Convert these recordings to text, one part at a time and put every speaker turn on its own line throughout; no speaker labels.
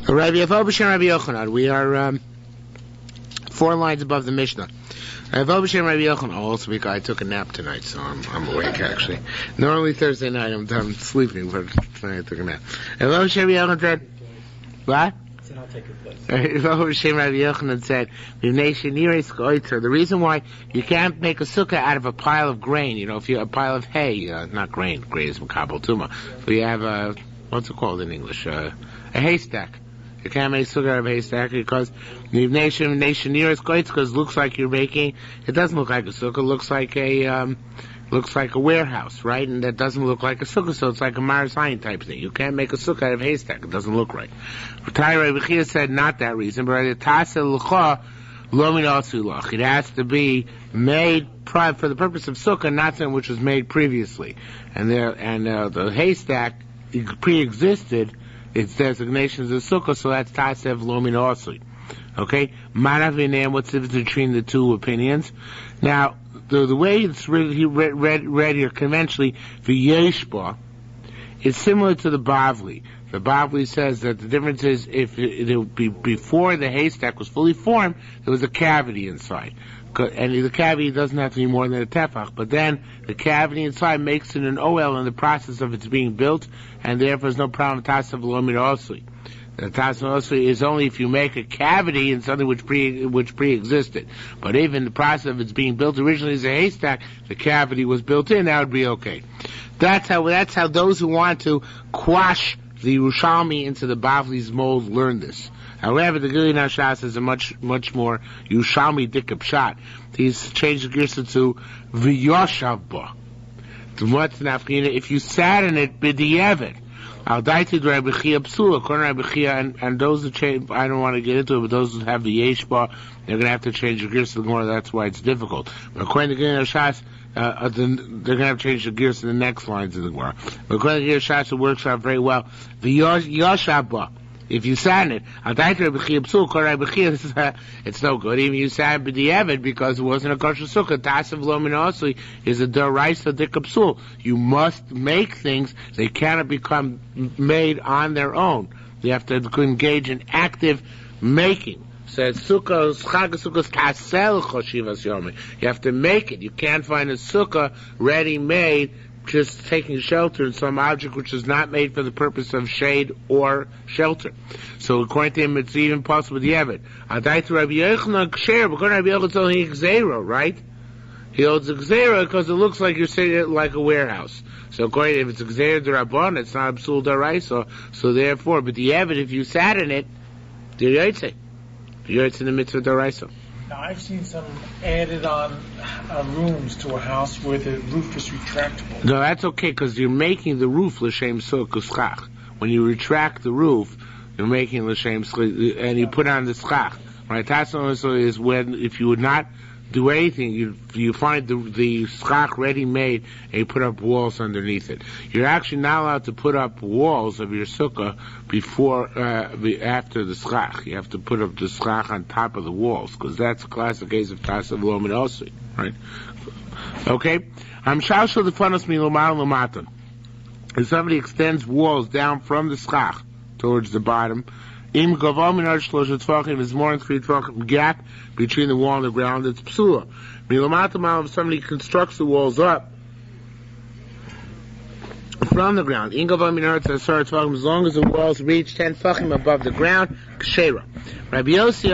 Rabbi Yehuda b'Shem Rabbi Yochanan. We are 4 lines above the Mishnah. Rabbi Yehuda b'Shem Rabbi Yochanan. Oh, also because I took a nap tonight, so I'm awake actually. Normally Thursday night I'm sleeping, but tonight I took a nap. Rabbi Yehuda b'Shem Rabbi Yochanan said, what?
I'll take your place.
Rabbi Yehuda Rabbi Yochanan said, the reason why you can't make a sukkah out of a pile of grain, if you a pile of hay, not grain is makabel tuma, but you have a, what's it called in English? A haystack. You can't make sukkah out of a haystack because nation nearest because it looks like you're making. It doesn't look like a sukkah. It looks like a warehouse, right? And that doesn't look like a sukkah, so it's like a marasayin type thing. You can't make a sukkah out of a haystack. It doesn't look right. Rabbi Chia said not that reason, but it has to be made for the purpose of sukkah, not something which was made previously. And the haystack pre-existed its designation as a sukkah, so that's tasev lomin osui. Okay? Manavinan, what's the difference between the two opinions? Now, the way it's read here conventionally, the yeshba, is similar to the Bavli. The Bavli says that the difference is if it would be before the haystack was fully formed, there was a cavity inside. And the cavity doesn't have to be more than a tefach, but then the cavity inside makes it an oel in the process of its being built, and therefore there's no problem with tasav lomin osui. The tasav osui is only if you make a cavity in something which pre-existed. But even in the process of its being built originally as a haystack, the cavity was built in, that would be okay. That's how those who want to quash the Yerushalmi into the Bavli's mold learn this. However, the Gili Nashas is a much more Yerushalmi dikab shot. He's changed the girsa to v'yoshavba. What's nafkina? If you sat in it b'di'evet. Al daiti Rabbi Chia psula, according to Rabbi Chia, and those who change, I don't want to get into it, but those who have the yeshba, they're going to have to change the girsa more. That's why it's difficult. But according to Gili Nashas, they're going to have to change the gears in the next lines of the Gemara. But according to Gili Nashas, it works out very well. V'yoshavba. If you sat in it, it's no good. Even you sat b'di'evet because it wasn't a kosher sukkah. Tasav lomin osui is a deraisa dikapsul. You must make things; they cannot become made on their own. You have to engage in active making. Says sukkah, chag tasel choshivas yomi. You have to make it. You can't find a sukkah ready made, just taking shelter in some object which is not made for the purpose of shade or shelter. So according to him, it's even possible with the Yevet. Adai to Rabbi Yochanan ksher, but according to Rabbi Yochanan, it's only gzeira, right? He holds a gzeira because it looks like you're sitting it like a warehouse. So according to him, if it's a gzeira d'rabban, it's not absul d'raisa. So therefore, but the Yevet, if you sat in it, you're yotzei in the mitzvah d'raisa.
Now, I've seen some added on rooms to a house where the roof is retractable.
No, that's okay, because you're making the roof l'shem sukkah. When you retract the roof, you're making l'shem sukkah, and you put on the schach. Right? That's also is when, if you would not do anything, you find the schach ready made, and you put up walls underneath it. You're actually not allowed to put up walls of your sukkah after the schach. You have to put up the schach on top of the walls, because that's a classic case of tasav lomin osui, right? Okay? Shashal defanos milomal lamatan. If somebody extends walls down from the schach towards the bottom, im gavam min shlosha tefachim is more than 3 tefachim gap between the wall and the ground. It's psula. Milamata mal, if somebody constructs the walls up from the ground, in gavam min tefachim, as long as the walls reach 10 tefachim above the ground, kshera. Rabbi Yossi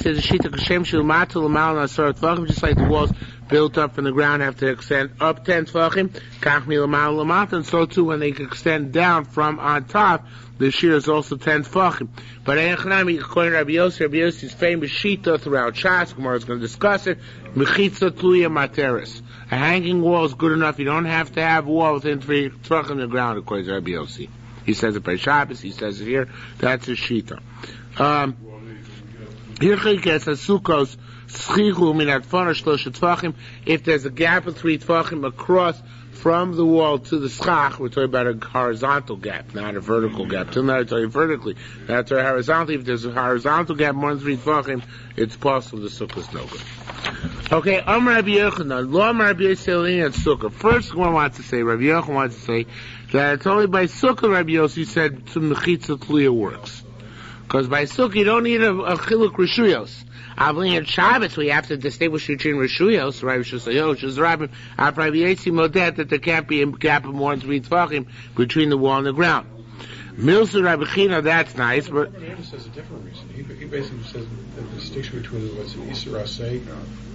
is a shita kashem shulmatu lamal nasar tefachim, just like the walls built up from the ground have to extend up 10 tefachim, kach milamal lamata, and so too when they extend down from on top, the shiur is also 10 tefachim. But according to Rabbi Yossi's famous shita throughout Shas, Gemara is going to discuss it, mechitza tluya materis. A hanging wall is good enough. You don't have to have a wall within 3 tefachim in the ground, according to Rabbi Yossi. He says it by Shabbos, he says it here. That's his shita. If there's a gap of 3 tefachim across from the wall to the schach, we're talking about a horizontal gap, not a vertical gap. Till now, we're talking vertically. That's why horizontally, if there's a horizontal gap more than 3 tefachim, it's possible the sukkah is no good. Okay, Rabbi Yochanan, Lo Rabbi Yossi and sukkah. First one wants to say, Rabbi Yochanan wants to say that it's only by sukkah, Rabbi Yossi said, to mechitza tluya works. Because by Sukkah you don't need a chiluk reshuyos. Avli and Shabbos we have to distinguish between reshuyos. Rabbi should say, "Oh, just Rabbi, I probably modet that there can't be a gap of more than 3 tefachim between the wall and the ground." Milsa Rabbi China, that's nice, but
Rabbi says a different reason. He basically says the distinction between what's an Isur Aseh,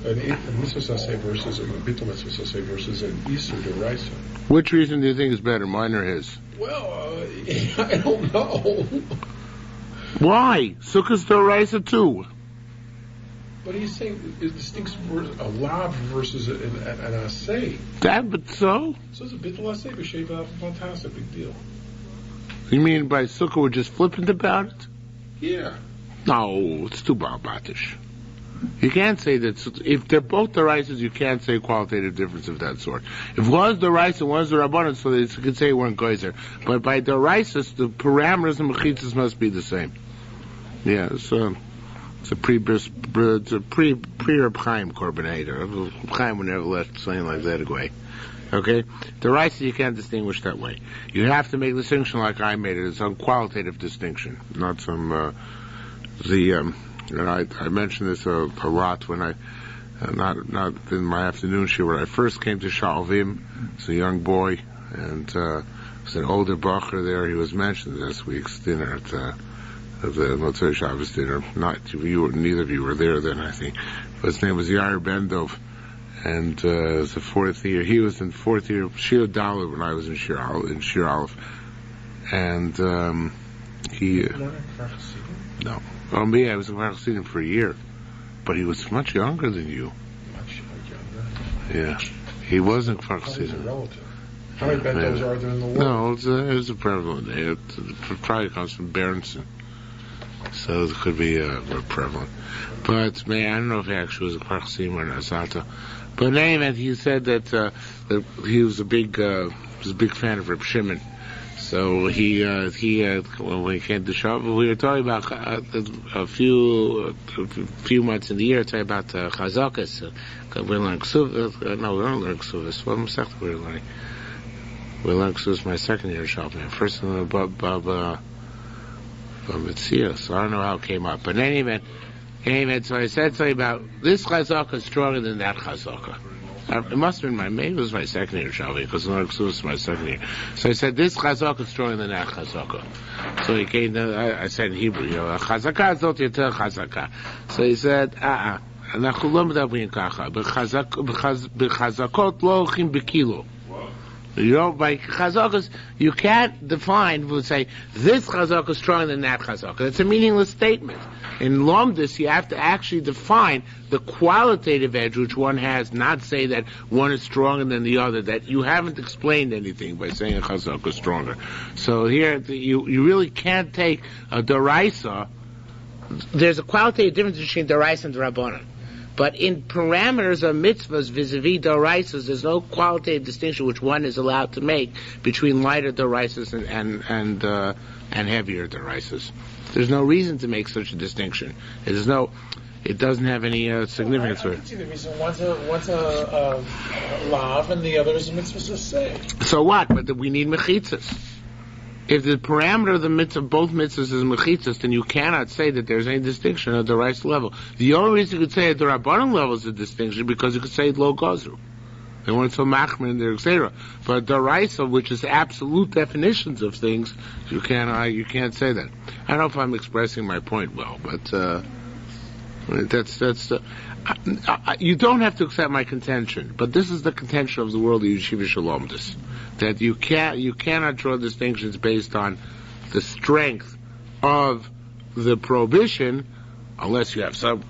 an Mitzvah Aseh versus a Bittul Mitzvah Aseh versus an Isur Deraisa.
which reason do you think is better, mine or his?
Well, I don't know.
Why? Sukkah's Doraisa too.
But he's saying it distincts a lav versus an Aseh.
That, but so?
So it's a Bittul Aseh, B'Sheva, fantastic, big deal.
You mean by Sukkah we're just flippant about it?
Yeah.
No, it's too barbatish. You can't say that, if they're both the rices, you can't say qualitative difference of that sort. If one's the rice and one's the rabbanon, so they could say it weren't geyser. But by the rices, the parameters and mechitzas must be the same. Yeah, it's a pre-Reb Chaim Korban. Reb Chaim would never let something like that go. Okay? The rices you can't distinguish that way. You have to make the distinction like I made it. It's a qualitative distinction, not some, and I mentioned this a lot when I, not in my afternoon shiur, when I first came to Shalvim. As a young boy, and was an older bacher there. He was mentioned this week's dinner at the Motzei Shabbos dinner. Neither of you were there then, I think. But his name was Yair Bendov, and it was the 4th year. He was in 4th year Shiur Dalet when I was in Shiur Aleph, and he. No. Oh, me, I was in Chasidim for a year, but he was much younger than you.
Much younger.
Yeah, he wasn't Chasidim.
Relative. How many bentos are there in the world?
No, it was a prevalent. It probably comes from Berenson, so it could be more prevalent. But man, I don't know if he actually was a Chasidim or an Asata. But in any event, he said that he was a big fan of Reb Shimon. So he when we came to Shabbos, we were talking about a few months in the year, talking about Chazakas. We're learning Ksuvas. No, we don't learn Ksuvas. What Masechta we're learning? We learned Ksuvas my second year of Shabbos. First in the Bab Mitzvah. So I don't know how it came up. But in any event, so I said something about this Chazaka is stronger than that Chazaka. It must have been maybe it was my second year of Shavuot, because it was my second year. So I said, this chazaka is stronger than that chazaka. So he came to, I said in Hebrew, chazaka is not yoter chazaka. So he said, אנחנו לא מדברים ככה, בחזקות לא הולכים בקילו. By chazakas, you can't define, we'll say, this chazaka is stronger than that chazaka. It's a meaningless statement. In Lomdus, you have to actually define the qualitative edge which one has, not say that one is stronger than the other, that you haven't explained anything by saying a chazaka is stronger. So here, you really can't take a deraisa. There's a qualitative difference between deraisa and rabbanan. But in parameters of mitzvahs vis-a-vis doraisas, there's no qualitative distinction which one is allowed to make between lighter doraisas and heavier doraisas. There's no reason to make such a distinction. It doesn't have any significance.
I can see the reason. One's a lav and the other is a mitzvah say.
So what? But we need mechitzas. If the parameter of the mitzvah, both mitzvahs is mechitzas, then you cannot say that there's any distinction at the rice level. The only reason you could say at the rabbanon level is a distinction because you could say lo gazru. They weren't so machmir in their etc. But the rice, which is absolute definitions of things, you can't say that. I don't know if I'm expressing my point well, but that's you don't have to accept my contention, but this is the contention of the world of Yeshiva Shalomdus, that you cannot draw distinctions based on the strength of the prohibition, unless you have some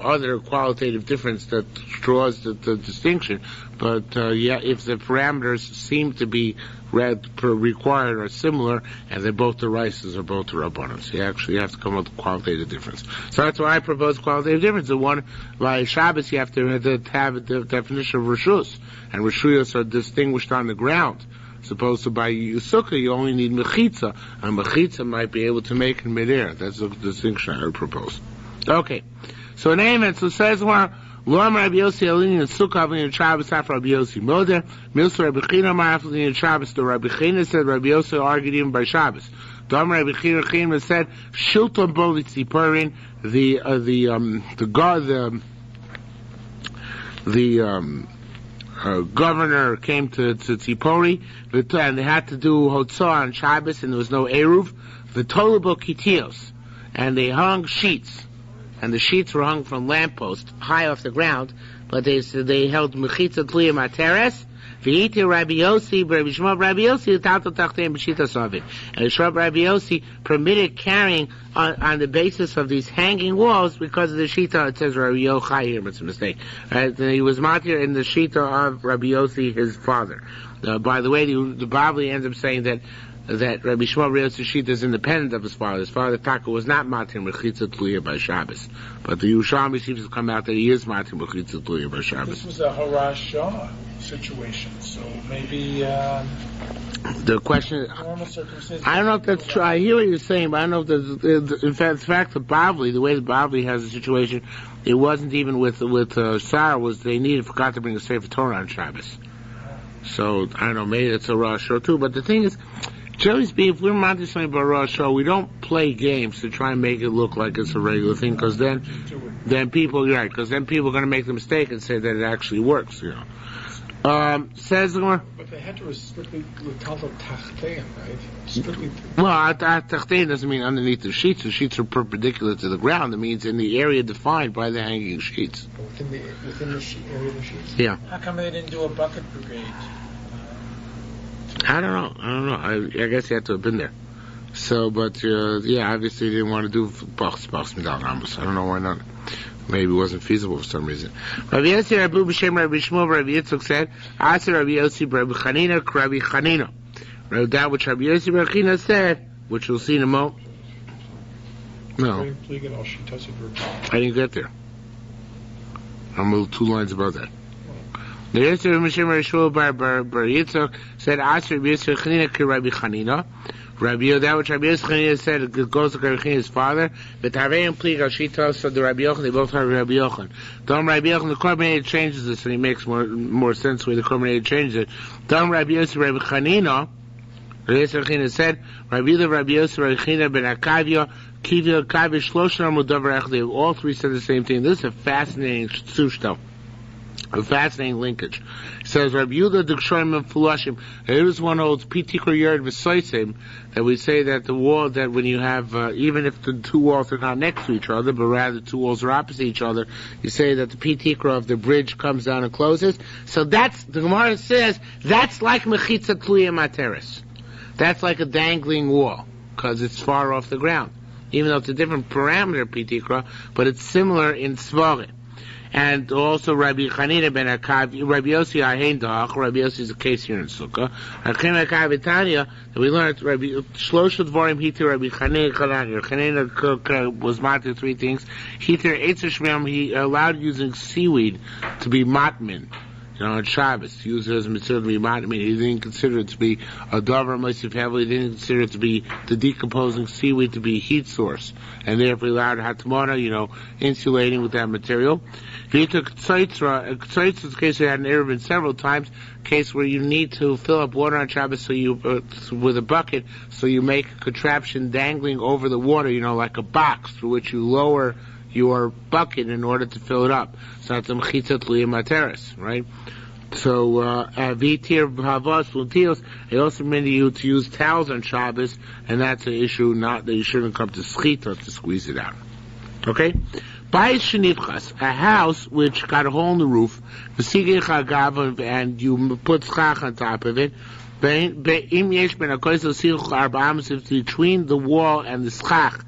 other qualitative difference that draws the distinction. But if the parameters seem to be required or similar, and they're both the rices or both the rabbanos, you actually have to come up with a qualitative difference. So that's why I propose qualitative difference. The one by Shabbos, you have to have the definition of reshus, and reshuyos are distinguished on the ground. Supposed to by Sukkah, you only need mechitza, and mechitza might be able to make in midair. That's the distinction I would propose. Okay, so in any event, so says one. Lom Rabbi Yossi Alini and Sukkah Alini and Shabbos after Rabbi Yossi Moder. Milsa Rabbi China Ma'afli and Shabbos. The Rabbi China said Rabbi Yossi argued even by Shabbos. Dom Rabbi Chira said, Shilton Boli Tziporin, the governor came to Tzipori, and they had to do Hotzah on Shabbos, and there was no Eruv, the Tolabo Kitios, and they hung sheets, and the sheets were hung from lampposts, high off the ground, but they held Mechitza Tliya Materes, V'iti Rabbi Yossi, Rabbi Shmuel Rabbi Yossi, Tato Tachtein B'shita Sovin. And Shmuel Rabbi Yossi permitted carrying on the basis of these hanging walls because of the Shita. It says Rabbi Yochai here, but it's a mistake. He was matir in the Shita of Rabbi Yossi, his father. By the way, the Bavli ends up saying that Rabbi Shmuel Rabbi Yossi's Shita is independent of his father. His father, Taka, was not matir Mechitza Tliya by Shabbos. But the Yerushalmi seems to come out that he is matir Mechitza Tliya by Shabbos.
This was a Harashah situation, so maybe
the question is,
normal circumstances.
I don't know if that's true. I hear what you're saying, but I don't know if there's, in fact, the Bavli, the way the Bavli has the situation, it wasn't even with Sarah, was they forgot to bring a Sefer Torah on Shabbos. So, I don't know, maybe that's a Rosh Hashanah too, but the thing is, generally speaking, if we're mounting something about Rosh Hashanah, we don't play games to try and make it look like it's a regular thing, because then people, you're right, because then people are going to make the mistake and say that it actually works, you know. Says the Gemara.
But they had to strictly count on tachtein, right? Strictly.
Well, tachtein doesn't mean underneath the sheets. The sheets are perpendicular to the ground. It means in the area defined by the hanging sheets.
Within the area of the sheets.
Yeah.
How come they didn't do a bucket brigade?
I don't know. I guess they had to have been there. So, but yeah, obviously they didn't want to do box medal numbers. I don't know why not. Maybe it wasn't feasible for some reason. Rabbi Yossi Rabbi B'Shem Rabbi Shmuel Rabbi Yitzchak said, "Aser Rabbi Yossi Rabbi Chanina Rabbi Chanina." That which Rabbi Yossi Rabbi Chanina said, which we'll see in a moment. No, I didn't get there. I'm a little 2 lines above that. The Yossi Rabbi B'Shem Rabbi Shmuel Rabbi Yitzchak said, "Aser Rabbi Yossi Rabbi Chanina Rabbi Chanina." That which Rabbi Yochanan said, it goes to Rabbi Yochanan's father. But Taveim Plig Ashita, so the Rabbi Yochanan, they both have Rabbi Yochanan. Dom Rabbi Yochanan, the Korban changes this, and he makes more sense the way the Korban changes it. Dom Rabbi Yossi Rabbi Chanina, Rabbi Yochanan said, Rabbi Yossi Rabbi Chanina ben Akavia, Kivya Akavia Shloshna Mudavar Echli. All three said the same thing. This is a fascinating sushta. A fascinating linkage. It says Rabbi Yehuda D'Kshorim and Fulashim. Here is one holds Pitikor Yerd V'Soisim, that we say that the wall, that when you have even if the two walls are not next to each other, but rather two walls are opposite each other, you say that the Pitikor of the bridge comes down and closes. So that's, the Gemara says, that's like Mechitza Tluya Materis. That's like a dangling wall, because it's far off the ground. Even though it's a different parameter Pitikor, but it's similar in Svarim. And also Rabbi Chanina ben Akav, Rabbi Yossi Ahen Dach, Rabbi Yossi is a case here in Sukkah. Hakim Akav Itania, that we learned Rabbi Shlosh Dvorim Hitir Rabbi Chanina Chanina. Chanina was matir 3 things. Hitir Eitzer Shmem, he allowed using seaweed to be matmin. On Shabbos, he used it as a material to be matmin. He didn't consider it to be a davar mosif heavily. He didn't consider it to be the decomposing seaweed to be a heat source, and therefore allowed hatmona, insulating with that material. He took tzaitzra's case, we had an eruvin several times, case where you need to fill up water on Shabbos, so you with a bucket, so you make a contraption dangling over the water, like a box through which you lower your bucket in order to fill it up. So that's a mechitza tluya materis, right? So vitir havas luntios. They also meant you to use towels on Shabbos, and that's an issue. Not that you shouldn't come to schita to squeeze it out. Okay. Bayis shenivchas, a house which got a hole in the roof, and you put schach on top of it. Between the wall and the schach,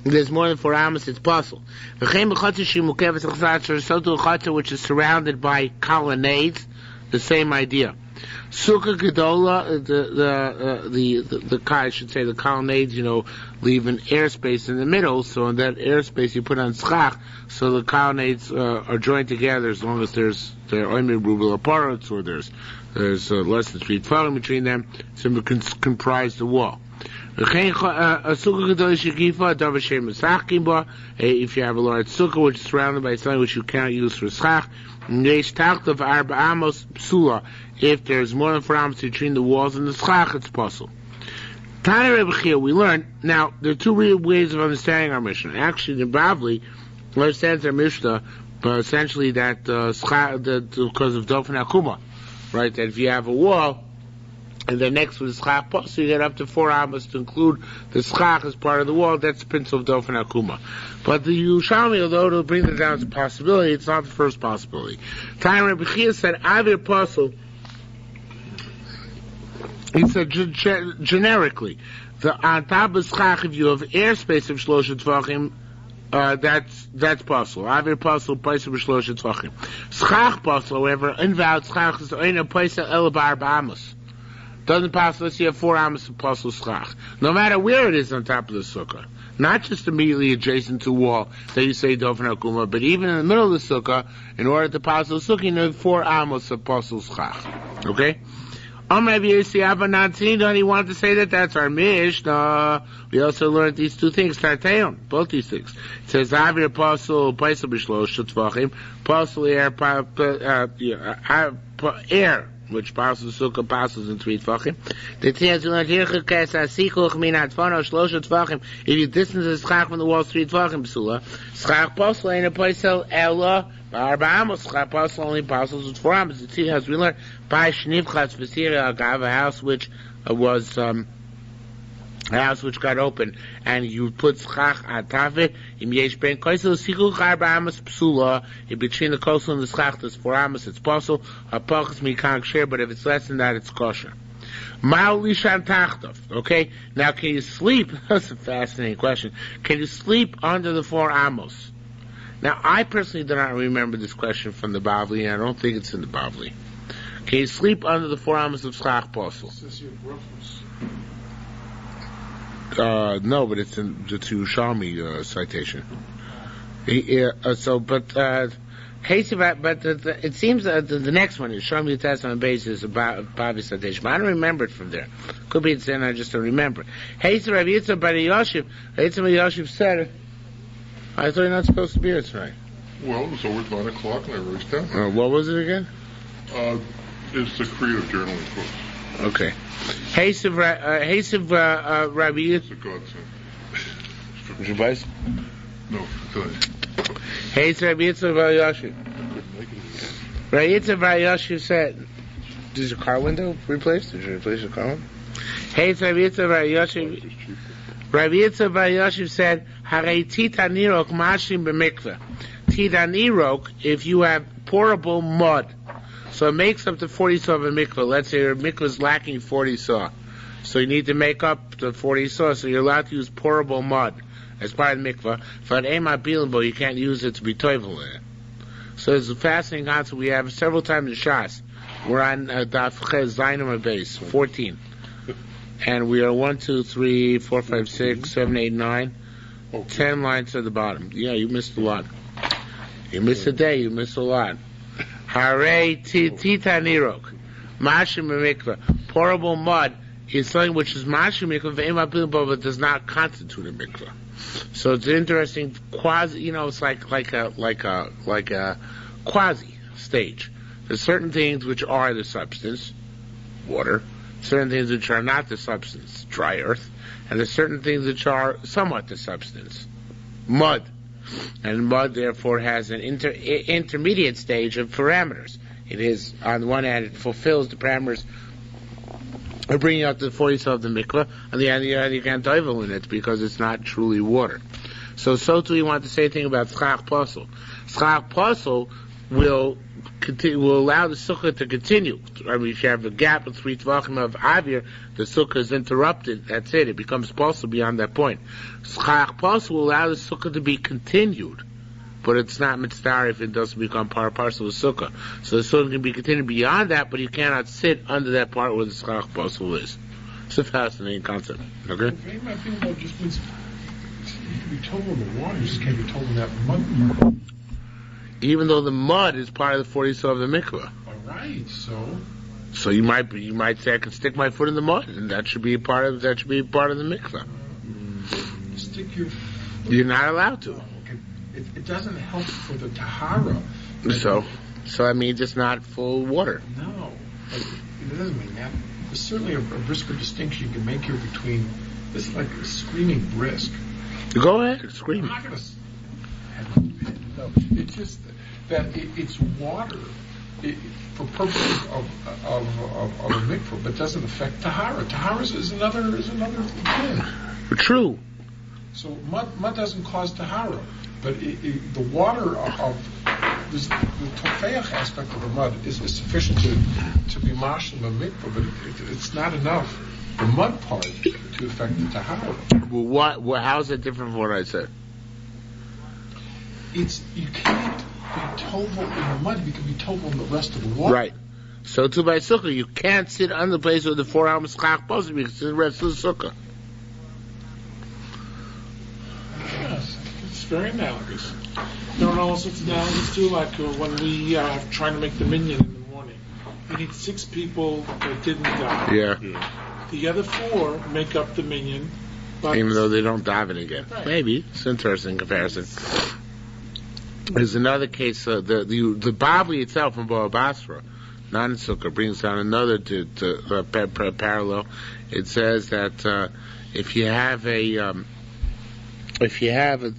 there's more than 4 amos, it's possible. So to a which is surrounded by colonnades, the same idea. Sukkah Gedola, the I should say the colonnades, leave an airspace in the middle, so in that airspace you put on schach, so the colonnades are joined together as long as they're oimid rubel apart, or there's less than 3 tefillim between them, so it can comprise the wall. If you have a large sukkah which is surrounded by something which you cannot use for schach, if there's more than 4 amos between the walls and the schach, it's possible. Tanya Rebbe Chia, we learned, now, there are two real ways of understanding our Mishnah. Actually, the Bavli understands our Mishnah, but essentially that, because of Dofen Akuma, right, that if you have a wall, and then next to the schach posel, you get up to 4 amos to include the schach as part of the wall. That's the principle of Dofen Akuma. But the Yerushalmi, although it'll bring it down as a possibility, it's not the first possibility. Time Rebbe Chia said, Avir posel, he said generically, on top of schach, if you have airspace of Shlosha Tvachim, that's possible. Avir possible, paisa b'shlosha tvachim. Schach possible, however, invalid schach is oina paisa el bar b'amos. Doesn't pass unless you have 4 amos of possible schach. No matter where it is on top of the sukkah. Not just immediately adjacent to a wall that you say dofen akuma, but even in the middle of the sukkah, in order to pass the sukkah, you need 4 amos of possible schach. Okay? Don't he want to say that that's our Mishnah? We also learned these two things, Tarteon, both these things. It says, Avir Apostle, Paisa B'Shlosh, Tvachim, Apostle air, which passes sukkah passes in 3 tvachim. The thing we learned here, if you distance the schach from the wall 3 tvachim, psula, schach posel ain't a posel ella, Barba amos, schach posel only posels with 4 amos. The thing as we learned, by shnivchatz v'sira agav, a house which was a house which got open, and you put schach on top of it, im yesh ben koisel sikul arba amos psula, in between the koisel and the schach, there's 4 amos, it's posel, a pochus mikang share, but if it's less than that, it's kosher. Ma'u lishan tachtov, okay? Now, can you sleep? That's a fascinating question. Can you sleep under the 4 amos? Now, I personally do not remember this question from the Bavli, and I don't think it's in the Bavli. Can you sleep under the 4 amos of schach posel? No, but it's in the Yerushalmi citation. It seems the next one is Yerushalmi Testament basis about Bavi citation. But I don't remember it from there. Could be it's in, I just don't remember. Heisa Rav Yitzchak Bar Yoshev. Yitzchak Bar Yoshev said it. I thought you're not supposed to be here tonight.
Well, it was over 9 o'clock and I raced down.
What was it again?
It's the creative journaling course.
Okay. Heisa Rabbi Yitzchak.
It's a godsend.
Did you buy?
No, today.
Heisa Rabbi Yitzchak Bar Yoshev. Rabbi Yitzchak Bar Yoshev said, "Is your car window replaced? Did you replace your car window?" Heisa Rabbi Yitzchak Bar Yoshev. Rabbi Yitzchak Bar Yoshev said, "Harei tita nirok mashim b'mikveh." Tita nirok, if you have pourable mud, so it makes up the 40 saw of a mikveh. Let's say your mikveh is lacking 40 saw, so you need to make up the 40 saw. So you're allowed to use pourable mud as part of the mikveh. But ema bilimbo, you can't use it to be toivel in it. So it's a fascinating concept. We have several times in Shas. We're on Daf Ches Zainam base 14. And we are 1, 2, 3, 4, 5, 6, 7, 8, 9, 10 lines at the bottom. Yeah, you missed a lot. You missed a day, you missed a lot. Hare tita nirok. Mashim mikveh. Pourable mud is something which is mashim mikveh, but does not constitute a mikveh. So it's an interesting quasi, it's like a quasi stage. There's certain things which are the substance, water, certain things which are not the substance, dry earth, and there's certain things which are somewhat the substance, mud. And mud, therefore, has an intermediate stage of parameters. It is, on the one hand, it fulfills the parameters of bringing out the 40 saw of the mikveh. On the other hand, you can't toivel in it because it's not truly water. So too, you want the same thing about schach posel. Schach posel will allow the sukkah to continue. I mean, if you have a gap of 3 tvachim of avir, the sukkah is interrupted. That's it. It becomes posel beyond that point. Schach posel will allow the sukkah to be continued, but it's not mitzvah if it doesn't become part of the sukkah. So the sukkah can be continued beyond that, but you cannot sit under that part where the schach posel is. It's a fascinating concept. Okay?
It might be about just means you can be told in the water, you just can't be told in that mud.
Even though the mud is part of the 40 saw of the mikveh.
All right,
so you might say I can stick my foot in the mud, and that should be a part of the mikveh.
Stick your foot.
You're not allowed to.
Okay. It doesn't help for the tahara.
So that means it's not full water.
No, it doesn't mean that. there's certainly a brisker distinction you can make here between, this is like a screaming brisk.
Go ahead, scream.
I'm not going to. No, it's just that it's water for purposes of a mikvah, but doesn't affect tahara. Tahara is another thing.
True.
So mud doesn't cause tahara, but the water of the tofeach aspect of the mud is sufficient to be mashal a mikvah, but it's not enough. The mud part to affect the tahara.
Well, how is it different from what I said?
You can't be tovel in the mud. You can be tovel in the rest of the water.
Right. So too by sukkah, you can't sit on the place where the 4 hours schach posel because the rest of the sukkah.
Yes, it's very analogous. There are also it's analogous to like when we trying to make the minyan in the morning. You need 6 people that didn't die.
Yeah.
The other 4 make up the minyan. But
Even though they don't daven again.
Right.
Maybe. It's an interesting comparison. There's another case, the Bavli itself from Boa Basra, not in Sukkah, brings down another parallel. It says that if you have this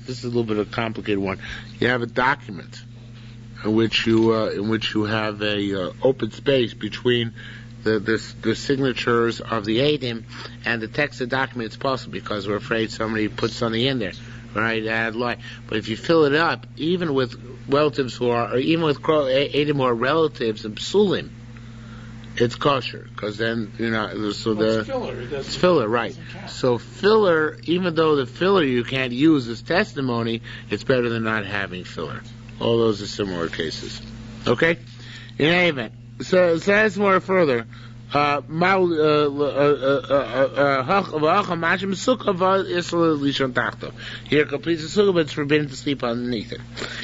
is a little bit of a complicated one. You have a document in which you have a open space between the signatures of the Eidim and the text of the document. It's possible because we're afraid somebody put something in there. Right, add lie. But if you fill it up, even with relatives or even with Eidim who are relatives of Psulim, it's kosher. Because then,
it's filler.
It's filler, right. So filler, even though the filler you can't use as testimony, it's better than not having filler. All those are similar cases. Okay? In any event, so that's more further. Here completes the sukkah, but it's forbidden to sleep underneath it.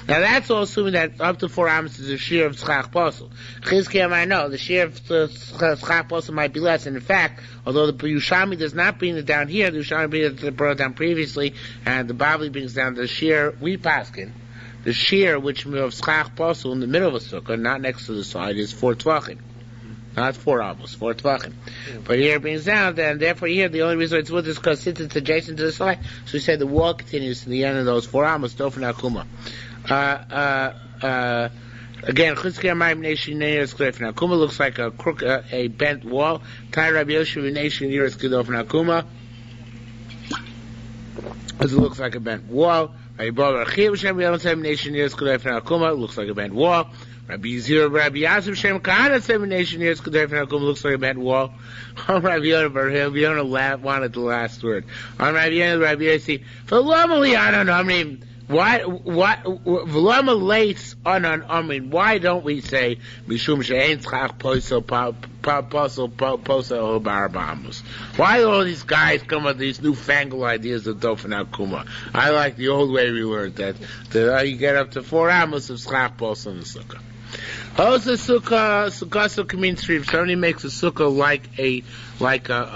Now that's all assuming that up to 4 amos is a shiur of schach posel. Chizkiah might know the shiur of schach posel might be less. And in fact, although the Yerushalmi does not bring it down here, the Yerushalmi brought it down previously, and the Bavli brings down the shiur we paskin. The shiur which of schach posel in the middle of a sukkah, not next to the side, is 4 tvachim. Not 4 amos, 4 tvachim. But here it brings down, and therefore here the only reason it's with is because since it's adjacent to the side, so we said the wall continues to the end of those 4 amos, dofen akuma. Again, Chizkiah Mayim Nation Neir Skrefen Akuma looks like a bent wall. Tai Rabbi Yoshev Nation Neir Skidofen Akuma. It looks like a bent wall. Rabbi Baruch Shem Yom Nation Neir Skrefen Akuma looks like a bent wall. Rabbi Yasif Shem Kahana 7 Nation years looks like a bent wall. On Rabbi Yonah wanted the last word. On Rabbi Yonah, Rabbi Yossi, V'lama I don't know. I mean, why V'lama lates on Amrin? Why don't we say Mishum She'ein Tzchach Posel Barabamus? Why do all these guys come with these newfangled ideas of Dofen Akuma? I like the old way we learned that you get up to 4 amos of Tzchach Posel in the Sukkah. How's a sukkah means three. If somebody makes a sukkah like a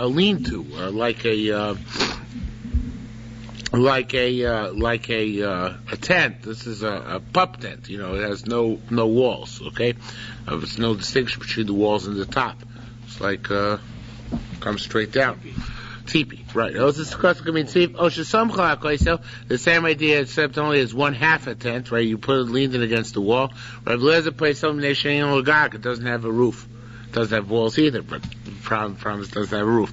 lean-to, or like a tent. This is a pup tent. It has no walls. Okay, there's no distinction between the walls and the top. It's like comes straight down. Teepee, right? The same idea, except only as 1/2 a tent, right? You put it leaned in against the wall. Rabbi Lezer plays something it doesn't have a roof. It doesn't have walls either, but the problem is it doesn't have a roof.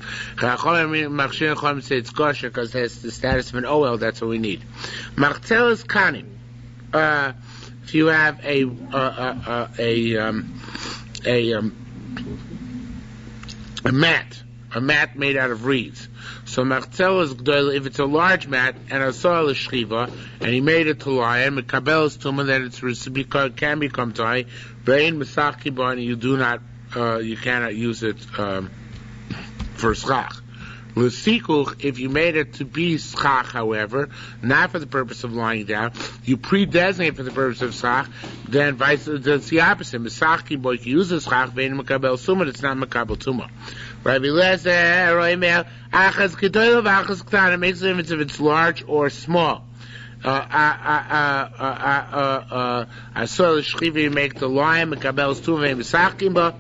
Say it's kosher because it has the status of an OL, that's what we need. Machtel is kanim. If you have a mat made out of reeds. So machtel is if it's a large mat and a soil is shchiva, and he made it to lie, and mekabel is tumah, then it can become tai. Brain mesach kibar, you cannot use it for schach. L'sikuch, if you made it to be schach, however, not for the purpose of lying down, you predesignate for the purpose of schach, then that's the opposite. Mesach kibar, you use the schach, vein mekabel sumah, it's not mekabel tumah. Rabbi Lezer, Roimel, Achaz Kedoil of Achaz Ktan. It makes a difference if it's large or small. I saw the shchiva make the lion, Mekabel's Tumah, Mesachim Ba.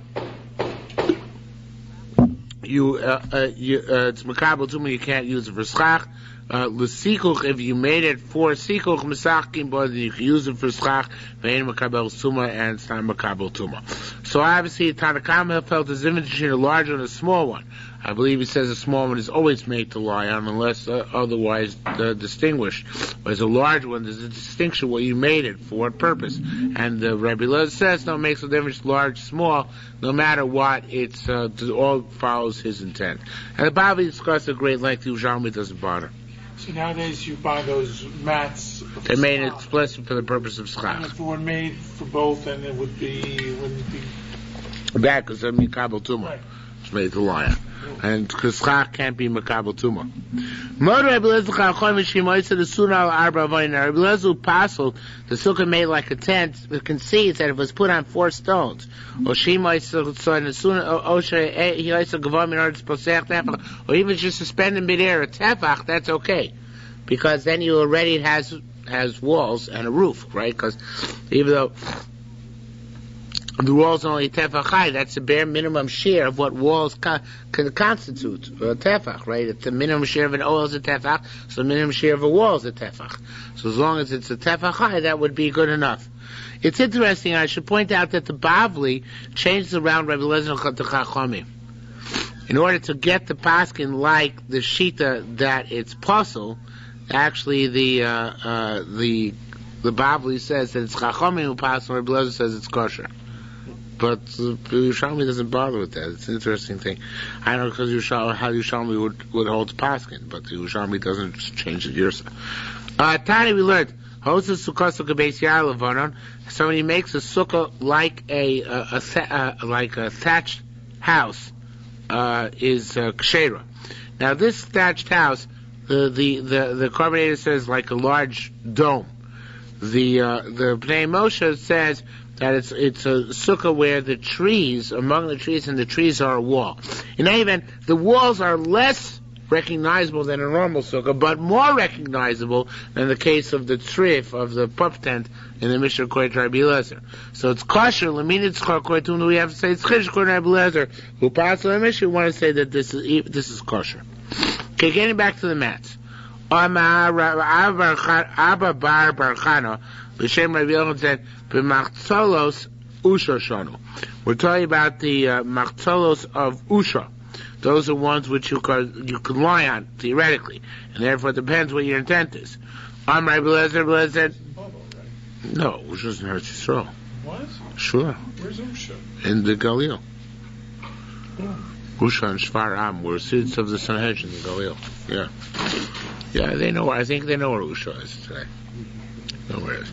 it's makabel tuma. You can't use it for schach. L'sikuch, if you made it for sikuch misachkim, but you can use it for schach. Ve'en makabel tuma, and it's not makabel tuma. So obviously, Tanakama felt his image between a large and a small one. I believe he says a small one is always made to lie on unless otherwise distinguished. Whereas a large one, there's a distinction what you made it for, what purpose. And Rabbi Lezer says, no, it makes no difference, large, small, no matter what, it's all follows his intent. And the Bible discussed at great length, Yerushalmi doesn't bother.
So nowadays you buy those mats.
They made it explicit for the purpose of
And
schach.
if it were made for both, then it wouldn't be.
That, because they're makabel tuma.
Right.
It's made to lie on. And because schach can't be makabel tuma. Rabbi Lezer Pasel, the sukkah made like a tent, it concedes that it was put on 4 stones. Or even just suspended midair a tefach, that's okay. Because then you already has walls and a roof, right? Because even though the walls are only tefach high, that's the bare minimum share of what walls can constitute tefach, right? It's the minimum share of an oil is a tefach, so the minimum share of a wall is a tefach. So as long as it's a tefach high, that would be good enough. It's interesting, I should point out that the Bavli changes around Rabbi Lezer to Chachamim. In order to get the paskin like the shita that it's puzzle, actually the Bavli says that it's Chachamim who pass, and Rabbi Lezer says it's kosher. But Yerushalmi doesn't bother with that. It's an interesting thing. I don't know because how Yerushalmi would hold to paskin, but Yerushalmi doesn't change the Yersa. Tani, we learned Hosa Sukkah Sukkah Beis Yair Levanon. Somebody makes a sukkah like a thatched house is kshera. Now this thatched house, the carbonator says like a large dome. The Bnei Moshe says that it's a sukkah where the trees, among the trees, and the trees are a wall. In any event, the walls are less recognizable than a normal sukkah, but more recognizable than the case of the trif, of the pup tent in the Mishnah according to Rabbi Lezer. So it's kosher, we have to say it's chish according to Rabbi Lezer, who passed the Mishnah, we want to say that this is kosher. Okay, getting back to the mats. Abba Bar Barchana, B'Shem Rabbi Yochanan said, B'machzolos Usha Shanu. We're talking about the machzolos of Usha. Those are ones which you could lie on, theoretically. And therefore it depends what your intent is. Rabbi Lezer said, no, Usha's in Eretz Yisrael.
What?
Sure.
Where's Usha?
In the Galil. Usha and Shvar were seats of the Sanhedrin in the Galil. Yeah. Yeah, they know. I think they know where Usha is today. Know where it is.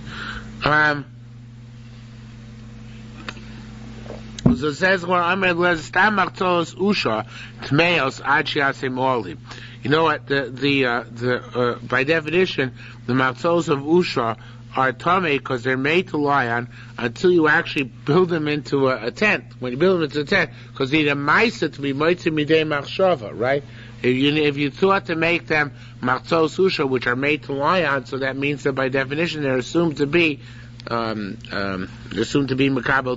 So it says, Usha Tmeos Achiasim Olim. You know what? The by definition, the machzos of Usha are tamei because they're made to lie on until you actually build them into a tent. When you build them into a tent, because they need a ma'isa to be moitzi midei machshava, right? If you thought to make them machzos Usha, which are made to lie on, so that means that by definition they're assumed to be makabel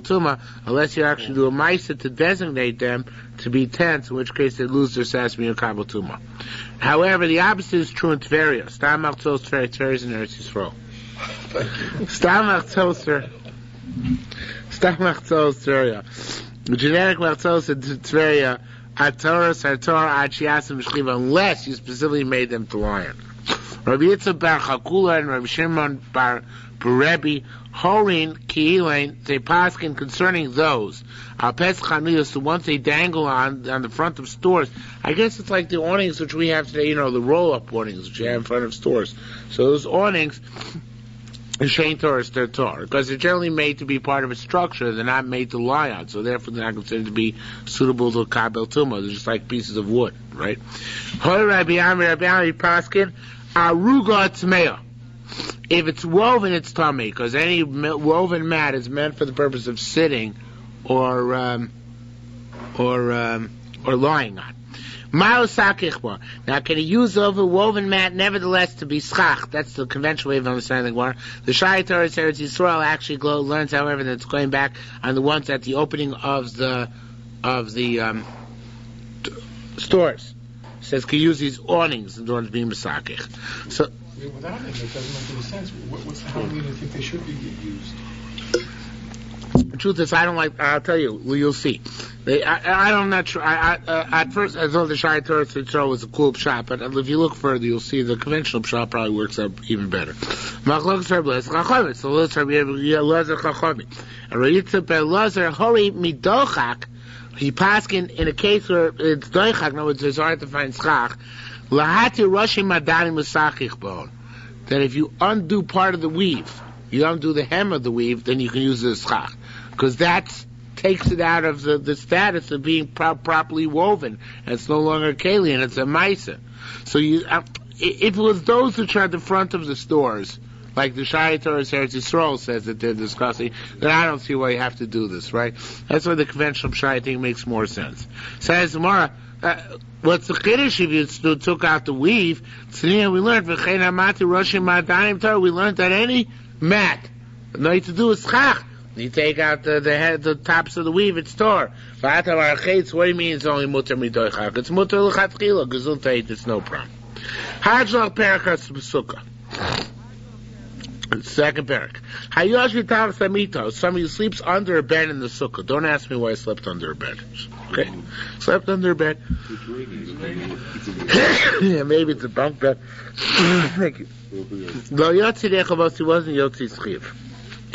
tuma, unless you actually do a ma'isa to designate them to be tents, in which case they lose their status being makabel tuma. However, the opposite is true in Tveria. Stam machzos Tveria is in Eretz Yisrael. Stam machzos Tveria. The genetic machzos in Tveria are Torah, Achiasim, Shchiva, unless you specifically made them to lion. Rabbi Yitzchak bar Chakula and Rabbi Shimon bar Rebbe Horin Ki'ilain, they paskin concerning those. Pes Chanuyos, the ones they dangle on the front of stores. I guess it's like the awnings which we have today, the roll-up awnings which you have in front of stores. So those awnings, Shein Torah is their Torah, because they're generally made to be part of a structure. They're not made to lie on, so therefore they're not considered to be suitable to kabel tumah. They're just like pieces of wood, right? Rabbi Ami paskin aruga tmeah. If it's woven, it's tummy, because any woven mat is meant for the purpose of sitting or lying on. Now, can he use the woven mat nevertheless to be schach? That's the conventional way of understanding the Gemara. The Shai Torah Eretz Yisrael actually learns, however, that it's going back on the ones at the opening of the stores. It says can use these awnings in order to be misakich. So
without it, it doesn't make any sense. What's how many do you think they should be used?
The truth is, I don't like. I'll tell you. Well, you'll see. I'm not sure. At first, I thought the Shai Torah Tzitro was a cool shot, but if you look further, you'll see the conventional shot probably works out even better. Machlokes Rabbi Chachamim. So let's Rabbi Elazar Chachamim. Rayitza Belazar Hori Midochak. He paskin in a case where it's doichak. In other words, it's hard to find schach. Lahati Roshi Madani Musachich Bone. That if you undo part of the weave, you undo the hem of the weave, then you can use the schach. Because that takes it out of the status of being properly woven. And it's no longer a keli, and it's a maisa. So if it was those which are at the front of the stores, like the Shai Torah Eretz Yisrael says that they're discussing, then I don't see why you have to do this, right? That's why the conventional Shai thing makes more sense. Says Gemara, what's the chiddush if you took out the weave? We learned that any mat, no need to do is schach. You take out the tops of the weave, it's tor. What do you mean it's only mutter midoichak? It's mutter l'chatchila, gesundheit, it's no problem. Hajlach perikas sukkah. Second parak. Hayosh v'tav samito. Somebody sleeps under a bed in the sukkah. Don't ask me why I slept under a bed. Okay? Slept under a bed. Yeah, maybe it's a bunk bed. Thank you. Lo yotzi dechavos, he wasn't yotzi schiv.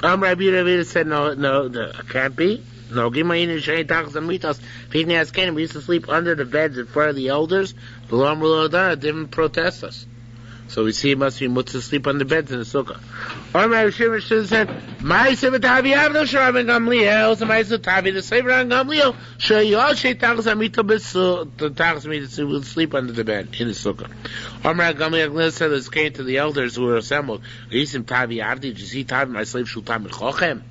Rabbi Ravida said, no, can't be. No, Gimayinu Shei Tachas Amitos. Pidnei Askenim, we used to sleep under the beds in front of the elders. The Lam Rulodara didn't protest us. So we see it must be mutzah to sleep on the beds in the sukkah. Or my Shimon said, Ma'aseh v'tavi avno sh'Rabbi Gamliel, so Ma'aseh v'tavi the same Rabbi Gamliel, she'yol shei tachas amito the tachas amito will sleep under the bed in the sukkah. Or my Gamliel said this came to the elders who were assembled. Yisim tavi avdi, did you see tavi my slave shutam mechochem?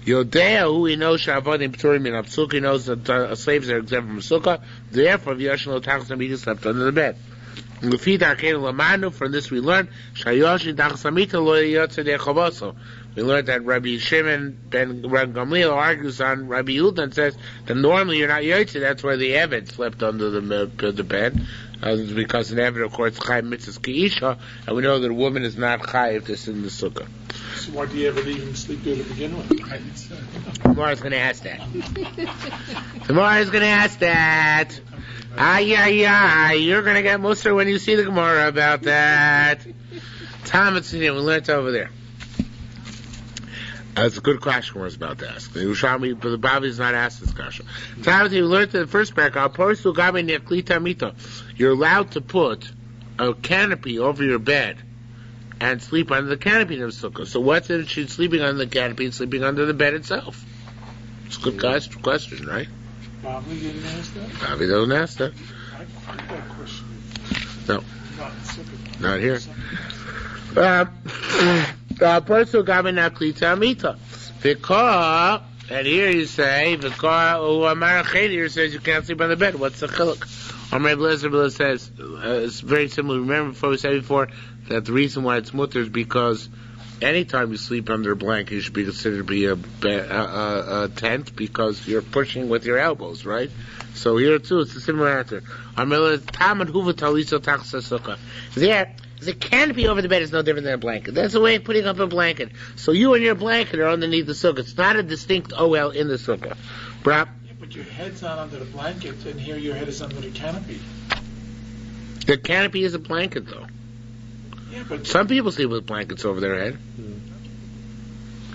Yodea, who he knows sha'avodim p'turim min apsuk, he knows that slaves are exempt from sukkah. Therefore, v'yoshin lo tachas amito slept under the bed. From this we learned, we learned that Rabbi Shimon ben Gamliel argues on Rabbi Yehuda and says that normally you're not yotze, that's why the Eved slept under the bed, because an Eved, of course, chai mitzvahs ki'isha, and we know that a woman is not chai if this is in the sukkah.
So why do you ever even sleep there to begin with?
Tomorrow's going to ask that. Tomorrow's going to ask that. You're going to get Musar when you see the Gemara about that. Thomas, we learned over there. That's a good question we're about to ask. The Yerushalmi, but the Bavli is not asked this question. Thomas, we learned in the first paragraph, you're allowed to put a canopy over your bed and sleep under the canopy of the sukkah. So what's it? She's sleeping under the canopy and sleeping under the bed itself. It's a good question, right?
Bobby didn't ask that?
Bobby doesn't ask that.
I heard that question.
No. Not here. And here you say, here says you can't sleep on the bed. What's the chiluk? Amr Blazer says, it's very similar. Remember before we said before that the reason why it's mutter is because anytime you sleep under a blanket, you should be considered to be a tent because you're pushing with your elbows, right? So here too, it's a similar answer. There, the canopy over the bed is no different than a blanket. That's a way of putting up a blanket. So you and your blanket are underneath the sukkah. It's not a distinct OL in the sukkah.
Yeah, but your head's not under the blanket, and here your head is under the canopy.
The canopy is a blanket, though.
Yeah, but
some people sleep with blankets over their head.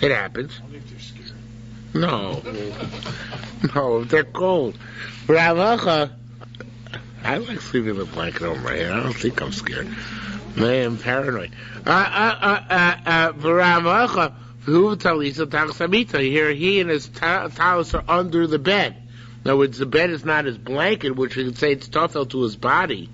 It happens.
Only if they're scared.
No. No, they're cold. Ravacha, I like sleeping with a blanket over my head. I don't think I'm scared. Man, I'm paranoid. Ravacha, here he and his talis are under the bed. In other words, the bed is not his blanket, which we could say it's tofel to his body.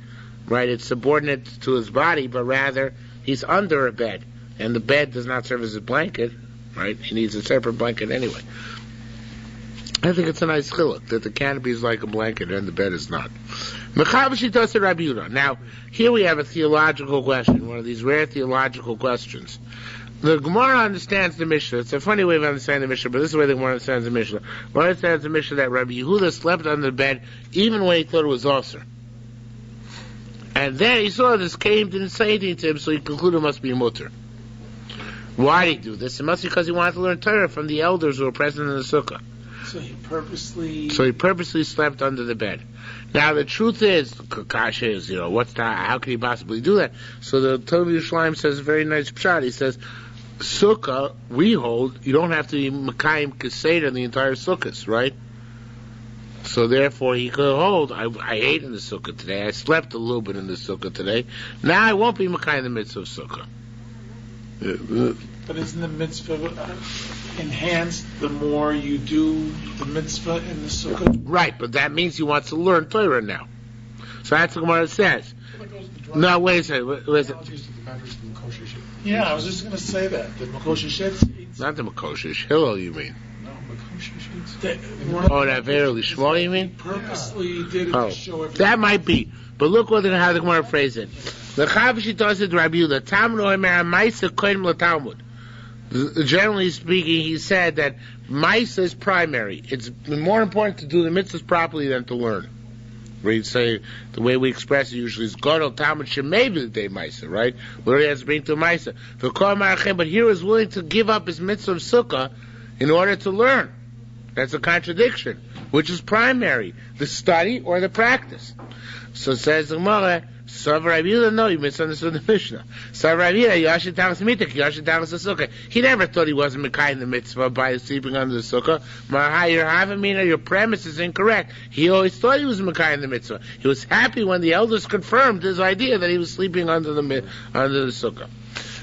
Right, it's subordinate to his body, but rather he's under a bed, and the bed does not serve as a blanket. Right, he needs a separate blanket anyway. I think it's a nice chiluk that the canopy is like a blanket and the bed is not. Now, here we have a theological question, one of these rare theological questions. The Gemara understands the Mishnah. It's a funny way of understanding the Mishnah, but this is the way the Gemara understands the Mishnah. One understands the Mishnah that Rabbi Yehuda slept under the bed even when he thought it was osur. And then he saw this came, didn't say anything to him, so he concluded it must be a mutter. Why did he do this? It must be because he wanted to learn Torah from the elders who were present in the sukkah.
So he purposely
slept under the bed. Now the truth is, Kasha is, how can he possibly do that? So the Tov Yerushalmi says a very nice pshat. He says, sukkah, we hold, you don't have to be Mekayim Keseder in the entire sukkahs, right? So therefore he could hold, I ate in the sukkah today, I slept a little bit in the sukkah today, now I won't be Mekayim the mitzvah of sukkah.
But isn't the mitzvah enhanced the more you do the mitzvah in the sukkah?
Right, but that means he wants to learn Torah now. So that's what Gemara says. No, wait a second.
Yeah, I was just going to say that. The Makosha Shetz eats...
Not the Makosha Hillel, you mean?
No, Makosha eats...
That Verily Shmuel, you mean?
Purposely did it to show everything.
That might be. But look how the Gemara phrased it. Generally speaking, he said that Maisa is primary. It's more important to do the mitzvahs properly than to learn. We'd say, the way we express it usually is Godel Talmud Shemei B'Dei Maisa, right? Where he has to bring to Maisa. But here he was willing to give up his mitzvah of sukkah in order to learn. That's a contradiction. Which is primary? The study or the practice? So says the Gemara, no, you misunderstood the Mishnah. He never thought he wasn't Mekayim the mitzvah by sleeping under the sukkah. Your premise is incorrect. He always thought he was Mekayim the mitzvah. He was happy when the elders confirmed his idea that he was sleeping under the sukkah.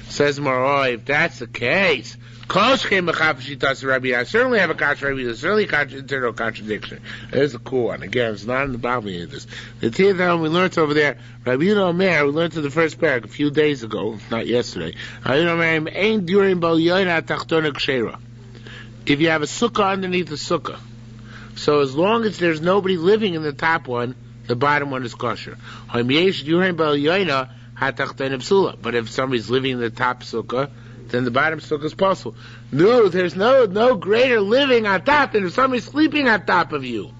Says Maroi, if that's the case, I certainly have a contradiction. Certainly internal contradiction. There's a cool one. Again, it's not in the Bible of this. The Tiyadam we learned over there, Rabbi Yehuda Omer, we learned in the first paragraph a few days ago, not yesterday. If you have a sukkah underneath the sukkah, so as long as there's nobody living in the top one, the bottom one is kosher. But if somebody's living in the top sukkah, then the bottom sukkah is possible. No, there's no greater living on top than if somebody's sleeping on top of you.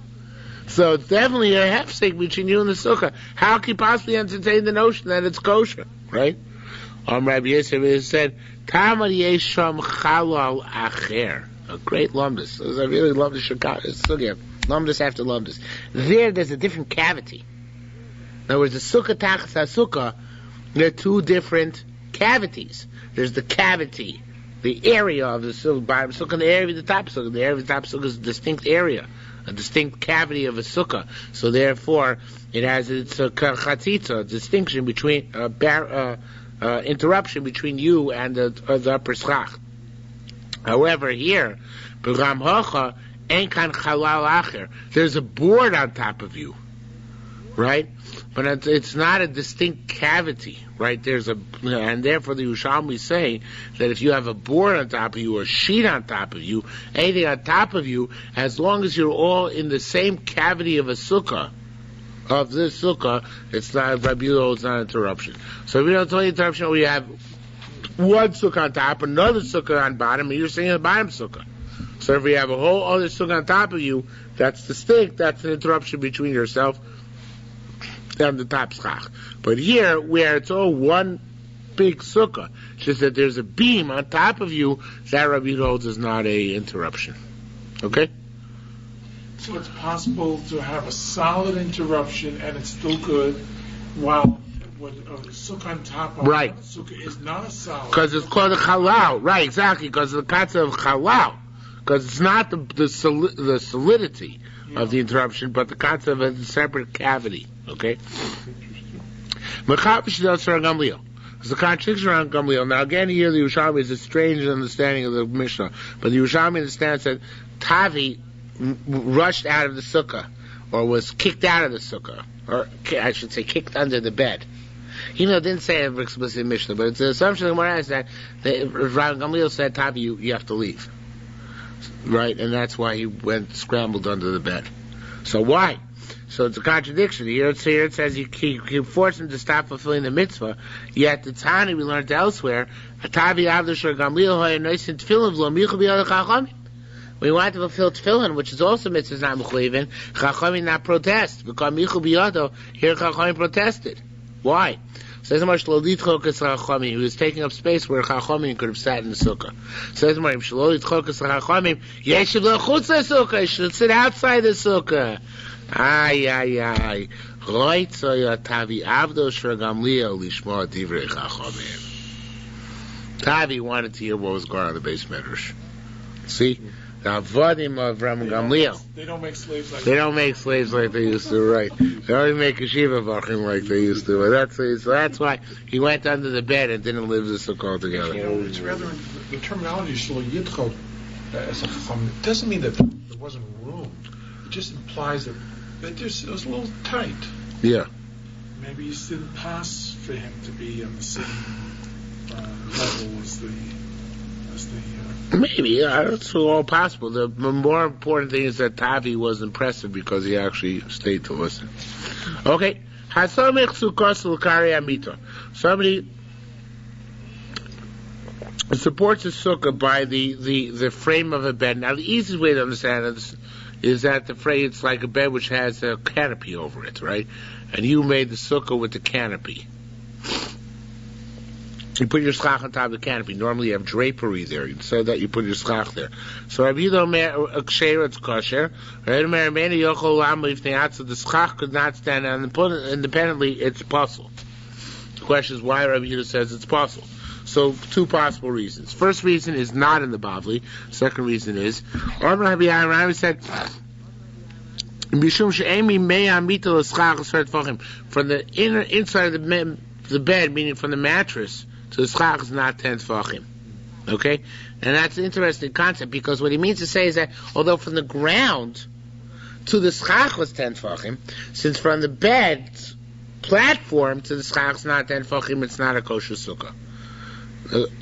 So it's definitely a hefsek between you and the sukkah. How can you possibly entertain the notion that it's kosher, right? Rabbi Yosef said, Tamar yesham chalal acher. A great lumdus. I really love the sukkah. Lumdus after lumdus. There's a different cavity. In other words, the sukkah tachas sukkah, there are two different cavities. There's the cavity, the area of the bottom sukkah, and the area of the top sukkah. The area of the top sukkah is a distinct area, a distinct cavity of a sukkah. So therefore, it has its chatzitza, a distinction between, interruption between you and the upper schach. However, here, b'ram hocha ein kan chalal acher. There's a board on top of you, right? But it's not a distinct cavity, right? And therefore the Yerushalmi say that if you have a board on top of you or a sheet on top of you, anything on top of you, as long as you're all in the same cavity of a sukkah, of this sukkah, it's not, Rabbi Yehuda, it's not an interruption. So if you don't tell you interruption, we have one sukkah on top, another sukkah on bottom, and you're saying the bottom sukkah. So if we have a whole other sukkah on top of you, that's distinct, that's an interruption between yourself and the top schach. But here, where it's all one big sukkah, just that there's a beam on top of you, that Rabbi Yehuda holds is not a interruption. Okay?
So it's possible to have a solid interruption and it's still good, while what a sukkah on top of
right.
Sukkah is not a solid.
Because it's called a halal. Right, exactly, because of the concept of halal. Because it's not the solidity of the interruption, but the concept of a separate cavity. Okay? There's a contradiction around Gamliel. Now again here the Yerushalmi is a strange understanding of the Mishnah, but the Yerushalmi understands that Tavi rushed out of the sukkah, or was kicked out of the sukkah, or I should say kicked under the bed. Even though it didn't say it explicitly in Mishnah, but it's an assumption of the Gemara is that Rabbi Gamliel said, Tavi, you have to leave. Right? And that's why he scrambled under the bed. So why? So it's a contradiction. Here it says you force him to stop fulfilling the mitzvah, yet the Tani we learned elsewhere, we want to fulfill tefillin, which is also mitzvah not mechuyivin, Chachamim not protest. Because Michu biyado, here Chachamim protested. Why? Says the Marsh, he was taking up space where Chachamim could have sat in the sukkah. Says the Marsh, he should sit outside the sukkah. Ay. Tavi wanted to hear what was going on in the base medrash. See? The Avodim of Ram Gamliel.
They don't make slaves like
they used to, right? They only make yeshiva vachim like they used to. That's why he went under the bed and didn't live the sukkah altogether.
It's rather the terminology shlo yidchot as a chacham. It doesn't mean that there wasn't room. It just implies that it was a little tight.
Yeah.
Maybe it didn't pass for him to be on the same level as the.
Maybe, it's all possible. The more important thing is that Tavi was impressive because he actually stayed to listen. Okay. Somebody supports the sukkah by the frame of a bed. Now, the easiest way to understand this is that the frame, it's like a bed which has a canopy over it, right? And you made the sukkah with the canopy. You put your schach on top of the canopy. Normally you have drapery there. So that you put your schach there. So Rabbi Yehuda Omer, it's kosher. Rabbi Yehuda Omer, if the schach could not stand independently, it's possible. The question is why Rabbi Yehuda says it's possible. So two possible reasons. First reason is not in the Bavli. Second reason is, Rabbi Yehuda said, from the inside of the bed, meaning from the mattress, so the schach is not 10 tefachim. Okay? And that's an interesting concept because what he means to say is that although from the ground to the schach was 10 tefachim, since from the bed platform to the schach is not 10 tefachim, it's not a kosher sukkah.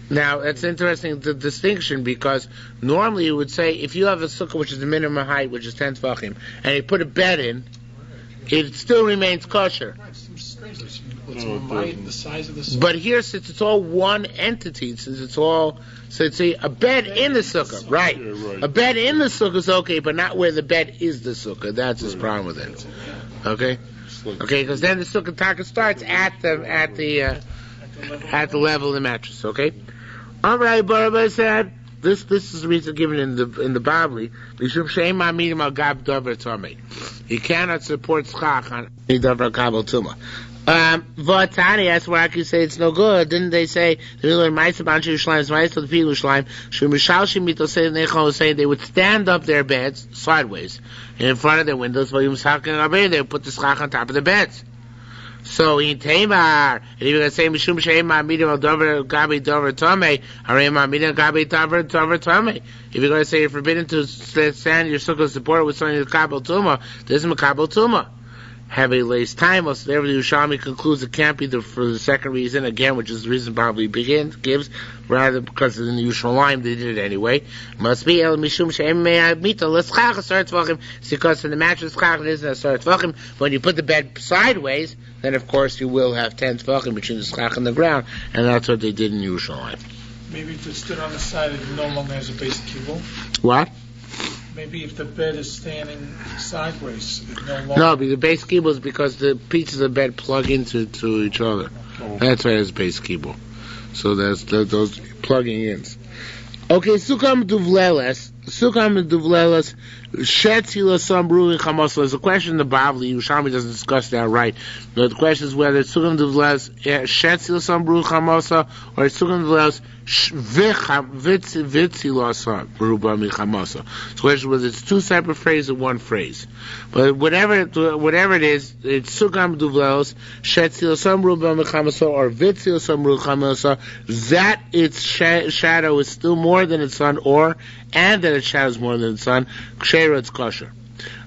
Now, that's interesting, the distinction, because normally you would say if you have a sukkah which is the minimum height, which is 10 tefachim, and you put a bed in, it still remains kosher.
The size of the sukkah.
But here, since it's all one entity, so it's a bed in the sukkah, right?
Yeah, right.
A bed in the sukkah is okay, but not where the bed is the sukkah. That's his problem with it. Okay, because then the sukkah taka starts at the level of the mattress. Okay. Amrei Barabba said this is the reason given in the Bavli. He cannot support schach on davar kabel tuma. V'atani, that's why I can say it's no good. Didn't they say the they would stand up their beds sideways in front of their windows while they would put the schach on top of the beds. So in Tamar, and you're going to say Mishum Sheim Ma'amidim al Dover Gabi Dover Tomei, Harim Ma'amidim Gabi Dover Tomei. If you're going to say you're forbidden to stand your sukkah support with something that's Kabel Tuma, this is Makabel Tuma. Have a lace time, so therefore the Yerushalmi concludes it can't be for the second reason, again, which is the reason probably gives, rather because in the Yerushalmi they did it anyway. Must be El Mishum She'em Me'amita L'Schach Asar Tvachim. It's because in the mattress Schach it isn't Asar Tvachim. When you put the bed sideways, then of course you will have 10 Tvachim between the Schach and the ground, and that's what they did in Yerushalmi.
Maybe if it stood on the side, it no longer has a base kibble.
What?
Maybe if the bed is standing sideways, it no longer...
No, the base kibble is because the pieces of bed plug into each other.
Oh.
That's why it's base kibble. So there's those plugging ins. Okay, Sukkah Duvleles, Shetzila Samru Chamos. There's a question in the Bavli. Yerushalmi doesn't discuss that right. But the question is whether Sukkah Duvleles Shetzila Samru Chamosa or Sukkah Duvleles Vitzila Samru Chamosa. So the question was it's two separate phrases or one phrase. But whatever it is, it's Sukkah Duvleles Shetzila Samru Chamosa or Vitzila Samru Chamosa. That its shadow is still more than its sun, and that its shadow is more than its sun. It's kosher.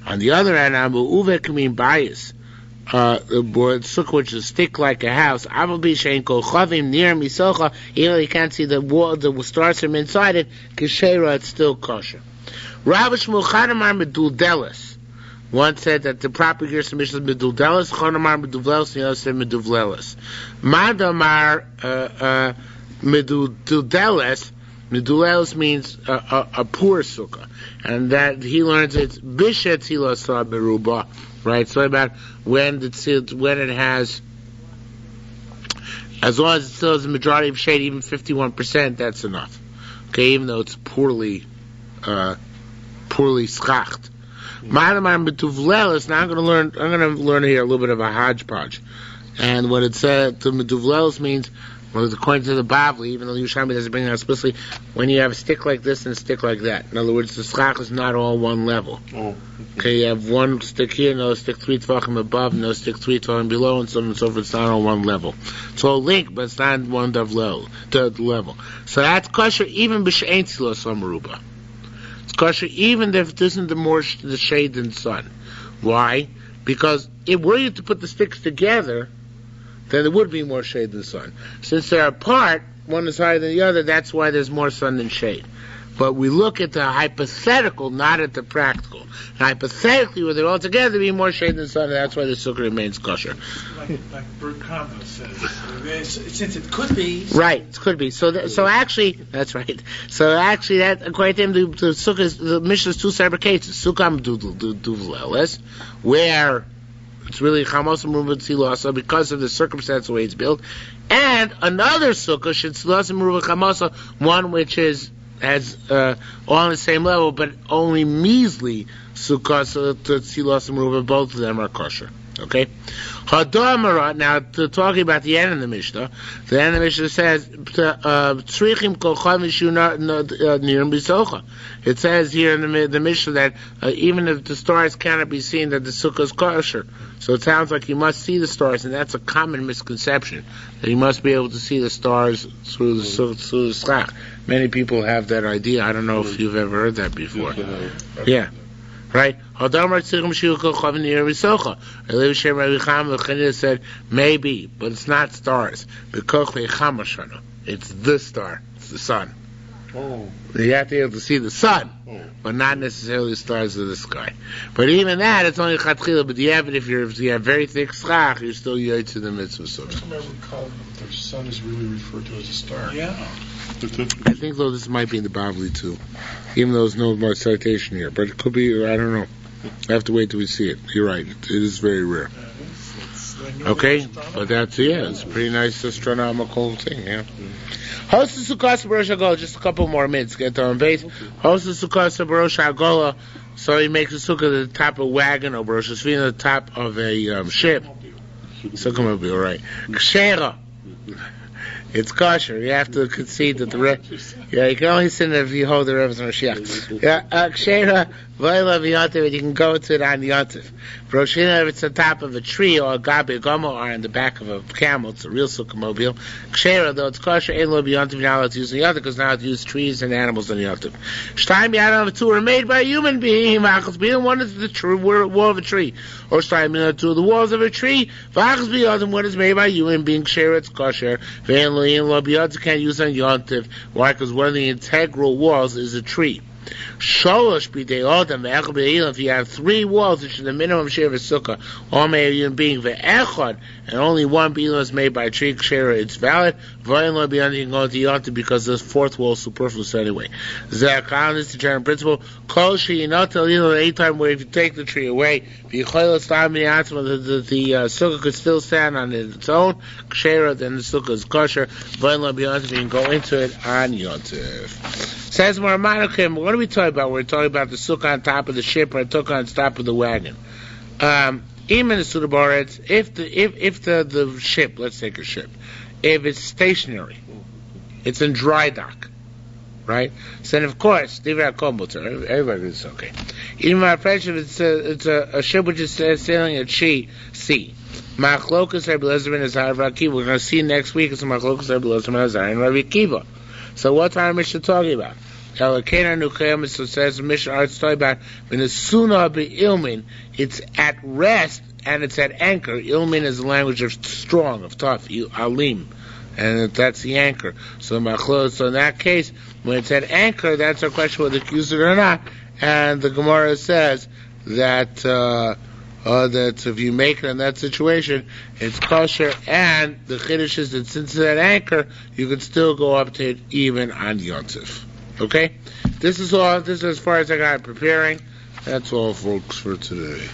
On the other hand, uve can mean bias. The sukkah which is thick like a house. Near misocha, even though you can't see the wall, the stars from inside it. Kshera, it's still kosher. Rabbi Shmuel Chanamar Meduldelis once said that the proper gear submission is Meduldelis. Chanamar Meduldelis, the other said Meduldelis. Madamar Meduldelis. Medulelis means a poor sukkah, and that he learns it's bishet hilasa beruba, right? So about when it has As long as it still has a majority of shade, even 51%, that's enough. Okay, even though it's poorly schacht. Now I'm going to learn here a little bit of a hodgepodge. And what it said to Meduvlelis means, well, according to the Bavli, even though Yerushalmi doesn't bring it out explicitly, when you have a stick like this and a stick like that. In other words, the schach is not all one level. Okay, you have one stick here, another stick 3 tvachim above, another stick 3 tvachim below, and so on and so forth. It's not on one level. It's all linked, but it's not one level. So that's kosher even b'she'ein tzilos ha'meruba. It's kosher even if it isn't the shade than sun. Why? Because if were you to put the sticks together, then there would be more shade than sun. Since they're apart, one is higher than the other, that's why there's more sun than shade. But we look at the hypothetical, not at the practical. And hypothetically, where they're all together, there'd be more shade than sun, and that's why the sukkah remains kosher.
Like Bert Convo says, since it could be.
Right, it could be. So actually, that's right. So actually, that according to him, the sukkah, the Mishnah is two separate cases. Sukkah duvleles, where it's really chamos meruba tzilasa because of the circumstance the way it's built, and another sukkah should tzilasa meruba chamosa, one which has all on the same level, but only measly sukkah to tzilasa meruba. Both of them are kosher. Okay. Hadamara. Now, talking about the end of the Mishnah, the end of the Mishnah says, "Tzrichim kol chavishu nirim bisocha." It says here in the Mishnah that even if the stars cannot be seen, that the sukkah is kosher. So it sounds like you must see the stars, and that's a common misconception, that you must be able to see the stars through the schach. Many people have that idea. I don't know if you've ever heard that before. Yeah. Right? Said maybe, but it's not stars. It's the star. It's the sun. You have to be able to see the sun, but not necessarily the stars of the sky. But even that, it's only chatchila. But if you have very thick schach, you're still yoy to the mitzvah.
First time I recall that the sun is really referred to as a star.
Yeah.
I think though this might be in the Bavli too, even though there's no more citation here. But it could be. I don't know. I have to wait till we see it. You're right. It is very rare. Okay, but that's it's a pretty nice astronomical thing. Yeah. Host the Sukkah Barosh Hagolah. Just a couple more minutes. Get on base. Host the Sukkah Barosh Hagolah. So he makes a sukkah at the top of a wagon or Barosh Hashanah at the top of a ship. Sukkah mobile, right? Kshera. It's kosher. You have to concede that you can only sin if you hold the Rebbe's Mashiach. Kshera, Vayla v'yontiv, and you can go to it on yontiv. Roshina, if it's on top of a tree or a gabi gomo or on the back of a camel, it's a real sukkah mobile. Kshera, though it's kosher, ain't lo b'yontiv, you're not allowed to use the yontiv, because now it's use trees and animals on yontiv. Shtayim yadam, two are made by a human being, v'achas b'yontiv, one is the true wall of a tree. Or shtayim yadam, two of the walls of a tree, v'achas b'yontiv, one is made by a human being, kshera, it's kosher. V'en lo b'yontiv, can't use on yontiv. Why? Because one of the integral walls is a tree. Sholosh b'dei odam ve'echad b'eilim. If you have 3 walls, which is the minimum share of a sukkah, all made a human being ve'echad, and only one b'eilim is made by a tree share, it's valid. V'ayim lo b'yontiv, you can go to yontiv because the 4th wall is superfluous anyway. Ze'akal is the general principle. Kol she'inot elil, any time where if you take the tree away, v'yichol stam b'yatzma, the sukkah could still stand on its own. Kshera, then the sukkah is kosher. V'ayim lo b'yontiv, you can go into it on yontiv. Says Marmanakim, what are we talking about? We're talking about the sukkah on top of the ship or the sukkah on top of the wagon. Even the sudabarets, if the ship, let's take a ship, if it's stationary, it's in dry dock, right? So then of course, everybody is okay. Even my friends, if it's a ship which is sailing at sea. Machlokas Rabbi Elazar ben Azar Rabbi Akiva. We're going to see next week. It's Machlokas Rabbi Elazar ben Azar and Rabbi Akiva. So what are Mishnah talking about? So it says Mishnah Arts talking about when the Sunnah be ilmin, it's at rest and it's at anchor. Ilmin is the language of strong, of tough, alim, and that's the anchor. So in that case, when it's at anchor, that's a question whether to use it or not. And the Gemara says that that if you make it in that situation, it's kosher, and the chiddush is that since it's at anchor, you can still go up to it even on yontif. Okay? This is all. This is as far as I got preparing. That's all, folks, for today.